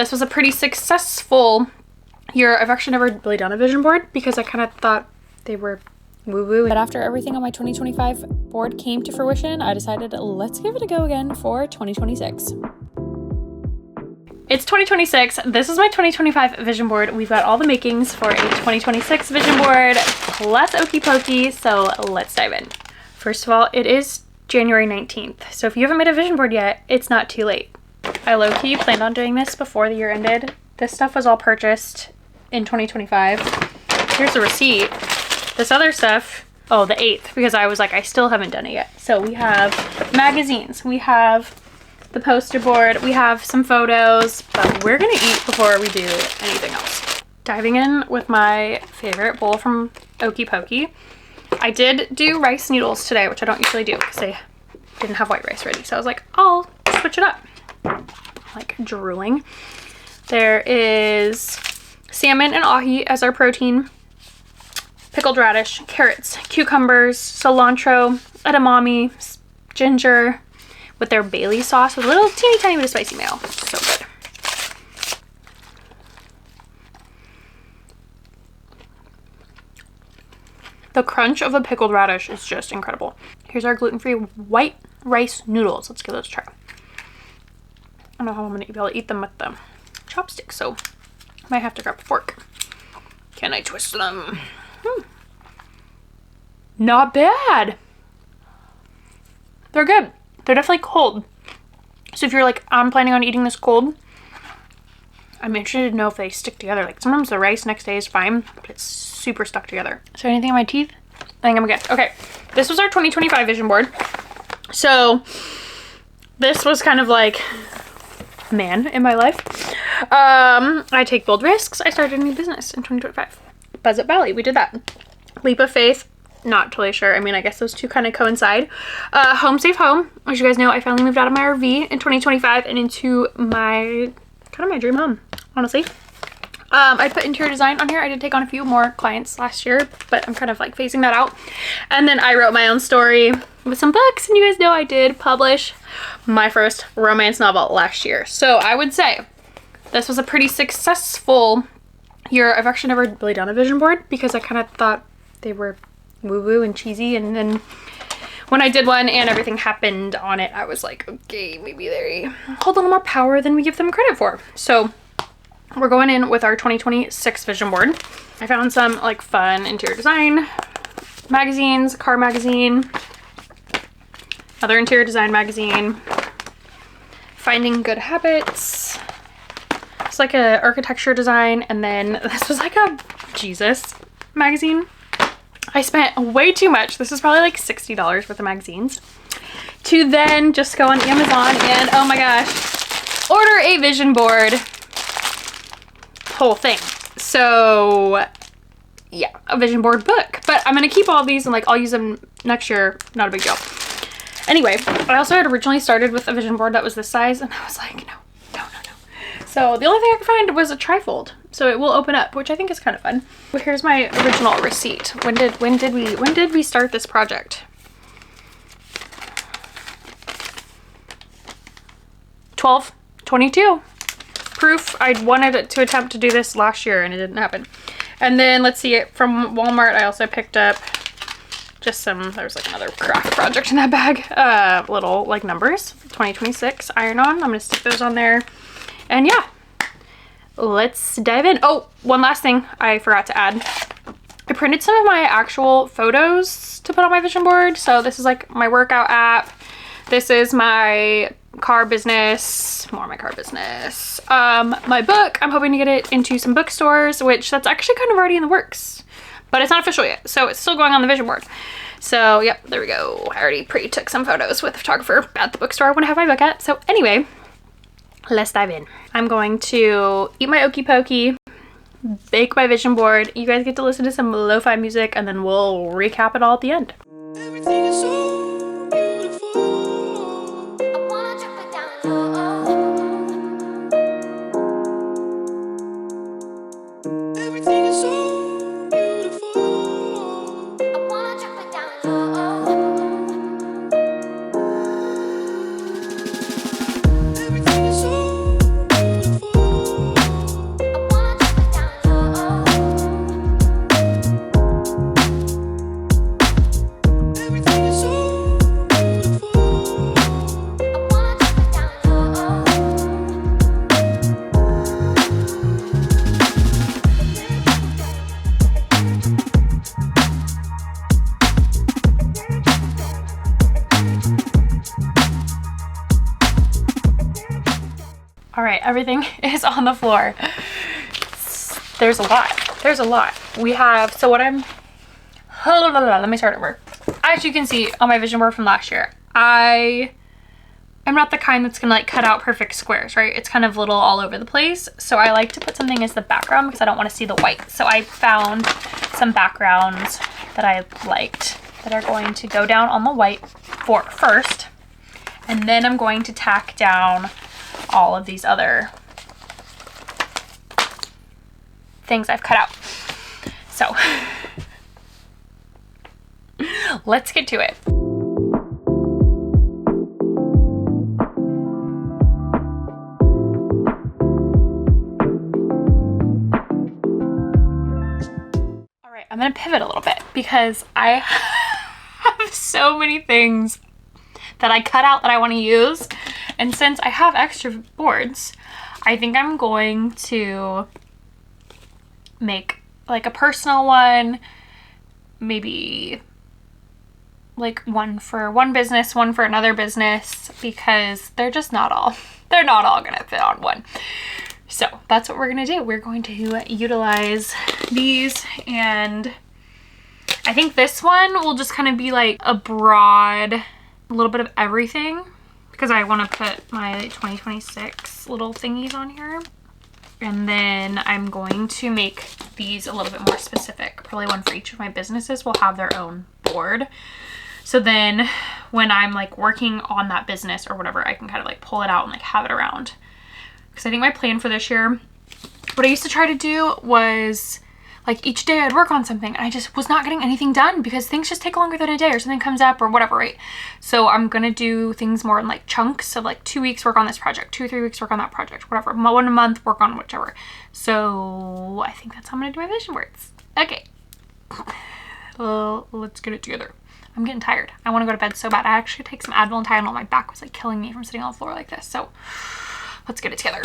This was a pretty successful year. I've actually never really done a vision board because I kind of thought they were woo-woo. But after everything on my 2025 board came to fruition, I decided let's give it a go again for 2026. It's 2026. This is my 2025 vision board. We've got all the makings for a 2026 vision board plus Okey Pokey, so let's dive in. First of all, it is January 19th, so if you haven't made a vision board yet, it's not too late. I low-key planned on doing this before the year ended. This stuff was all purchased in 2025. Here's the receipt. This other stuff, oh, the 8th, because I was like, I still haven't done it yet. So we have magazines, we have the poster board, we have some photos, but we're gonna eat before we do anything else. Diving in with my favorite bowl from Okey Pokey. I did do rice noodles today, which I don't usually do because they didn't have white rice ready. So I was like, I'll switch it up. Like drooling. There is salmon and ahi as our protein, pickled radish, carrots, cucumbers, cilantro, edamame, ginger, with their Bailey sauce with a little teeny tiny bit of spicy mayo. So good. The crunch of the pickled radish is just incredible. Here's our gluten-free white rice noodles. Let's give those a try. I don't know how I'm gonna be able to eat them with the chopsticks, so I might have to grab a fork. Can I twist them? Not bad. They're good. They're definitely cold. So if you're like, I'm planning on eating this cold, I'm interested to know if they stick together. Like sometimes the rice next day is fine, but it's super stuck together. So anything in my teeth? I think I'm good. Okay, this was our 2025 vision board. So this was kind of like man in my life. I take bold risks. I started a new business in 2025. Buzz Up Valley, we did that. Leap of faith. Not totally sure. I mean, I guess those two kind of coincide. Home Safe Home. As you guys know, I finally moved out of my RV in 2025 and into my, kind of my dream home, honestly. I put interior design on here. I did take on a few more clients last year, but I'm kind of like phasing that out. And then I wrote my own story with some books, and you guys know I did publish my first romance novel last year. So I would say this was a pretty successful year. I've actually never really done a vision board because I kind of thought they were woo-woo and cheesy, and then when I did one and everything happened on it, I was like, okay, maybe they hold a little more power than we give them credit for. So we're going in with our 2026 vision board. I found some like fun interior design magazines, car magazine, other interior design magazine, Finding Good Habits. It's like a architecture design, and then this was like a Jesus magazine. I spent way too much. This is probably like $60 worth of magazines to then just go on Amazon and, oh my gosh, order a vision board whole thing. So yeah, a vision board book, but I'm going to keep all these and like I'll use them next year. Not a big deal. Anyway, I also had originally started with a vision board that was this size, and I was like, no. So the only thing I could find was a trifold, so it will open up, which I think is kind of fun. But here's my original receipt. When did we start this project? 12/22. Proof I wanted to attempt to do this last year and it didn't happen. And then let's see, it from Walmart I also picked up just some, there's like another craft project in that bag. Little like numbers, 2026 iron-on. I'm gonna stick those on there. And yeah, let's dive in. Oh, one last thing I forgot to add. I printed some of my actual photos to put on my vision board. So this is like my workout app. This is my car business, more of my car business. My book, I'm hoping to get it into some bookstores, which that's actually kind of already in the works, but it's not official yet. So it's still going on the vision board. So yep, there we go. I already pre-took some photos with the photographer at the bookstore I want to have my book at. So anyway, let's dive in. I'm going to eat my Okey Pokey, bake my vision board. You guys get to listen to some lo-fi music, and then we'll recap it all at the end. Everything is so beautiful. I wanna drop it down low. Everything is so beautiful. I wanna drop it down low. Everything is so beautiful. everything is on the floor. There's a lot. There's a lot. We have, so what I'm, let me start over. As you can see on my vision board from last year, I'm not the kind that's gonna like cut out perfect squares, right? It's kind of little all over the place. So I like to put something as the background because I don't want to see the white. So I found some backgrounds that I liked that are going to go down on the white for first. And then I'm going to tack down all of these other things I've cut out. So let's get to it. All right, I'm gonna pivot a little bit because I have so many things that I cut out that I want to use. And since I have extra boards, I think I'm going to make like a personal one, maybe like one for one business, one for another business, because they're just not all, they're not all gonna fit on one. So that's what we're gonna do. We're going to utilize these, and I think this one will just kind of be like a broad, a little bit of everything, because I want to put my 2026 little thingies on here. And then I'm going to make these a little bit more specific. Probably one for each of my businesses will have their own board. So then when I'm like working on that business or whatever, I can kind of like pull it out and like have it around. Because I think my plan for this year, what I used to try to do was like each day I'd work on something and I just was not getting anything done because things just take longer than a day or something comes up or whatever, right? So I'm gonna do things more in like chunks. So like 2 weeks work on this project, 2 or 3 weeks work on that project, whatever. 1 month work on whichever. So I think that's how I'm gonna do my vision boards. Okay. Well, let's get it together. I'm getting tired. I want to go to bed so bad. I actually take some Advil and Tylenol. My back was like killing me from sitting on the floor like this. So let's get it together.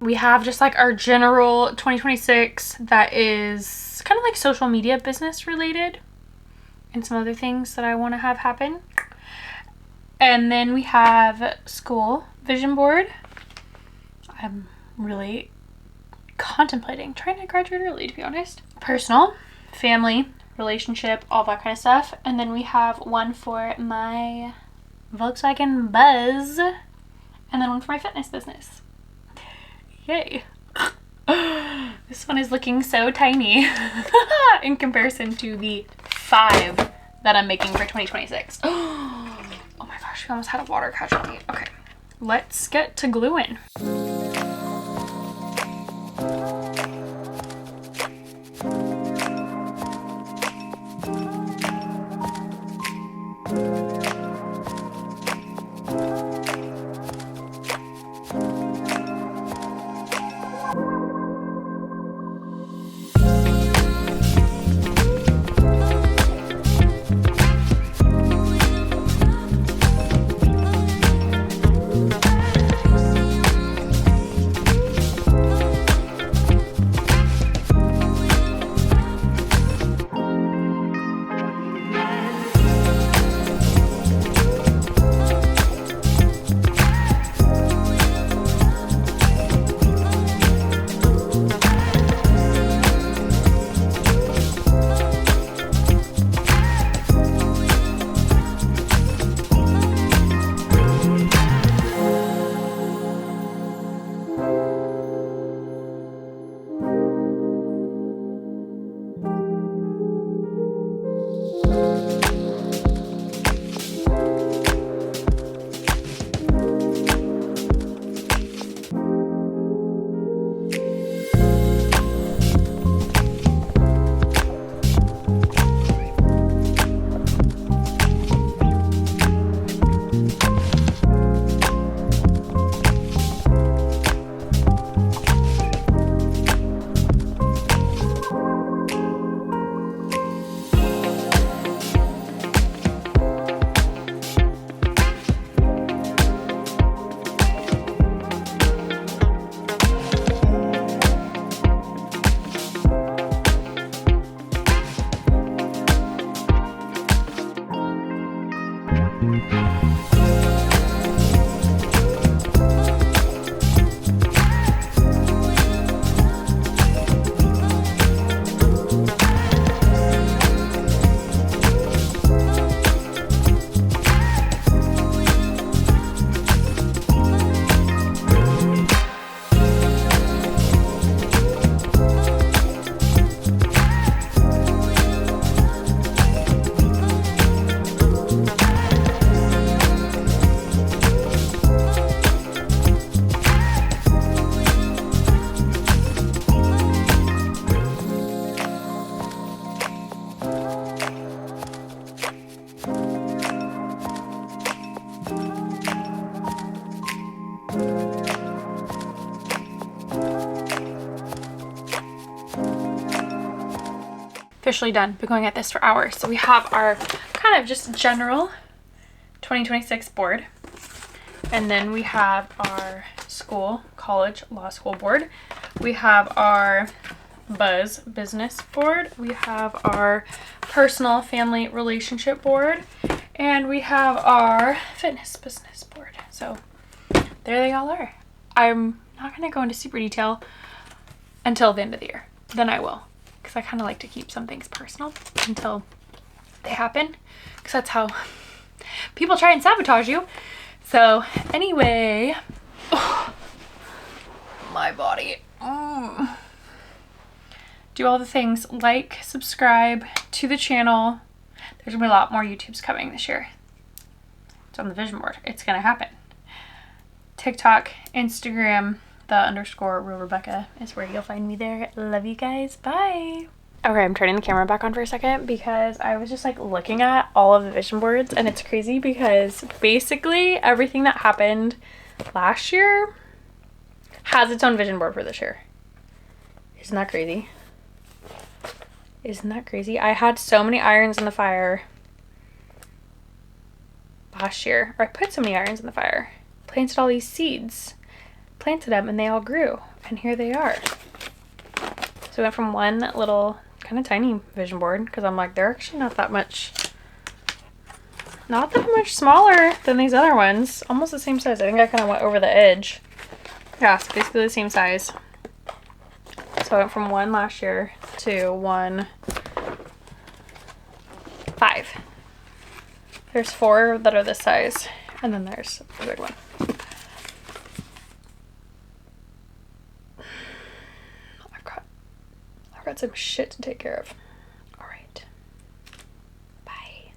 We have just like our general 2026 that is kind of like social media business related and some other things that I want to have happen. And then we have school vision board. I'm really contemplating trying to graduate early, to be honest. Personal, family, relationship, all that kind of stuff. And then we have one for my Volkswagen Buzz and then one for my fitness business. Yay. This one is looking so tiny in comparison to the 5 that I'm making for 2026. Oh my gosh, we almost had a water casualty. Okay, let's get to gluing. officially done. Been going at this for hours. So we have our kind of just general 2026 board. And then we have our school, college, law school board. We have our Buzz business board. We have our personal family relationship board. And we have our fitness business board. So there they all are. I'm not going to go into super detail until the end of the year. Then I will. Because I kind of like to keep some things personal until they happen. Because that's how people try and sabotage you. So anyway, my body. Do all the things. Like, subscribe to the channel. There's gonna be a lot more YouTubes coming this year. It's on the vision board. It's gonna happen. TikTok, Instagram, _RealRebekah is where you'll find me there. Love you guys. Bye. Okay, I'm turning the camera back on for a second because I was just like looking at all of the vision boards, and it's crazy because basically everything that happened last year has its own vision board for this year. Isn't that crazy? Isn't that crazy? I had so many irons in the fire last year, or I put so many irons in the fire, planted all these seeds, planted them, and they all grew, and here they are. So we went from one little kind of tiny vision board, because I'm like, they're actually not that much smaller than these other ones. Almost the same size. I think I kind of went over the edge. Yeah, it's basically the same size. So I went from one last year to 5. There's 4 that are this size, and then there's the big one. I've got some shit to take care of. All right. Bye.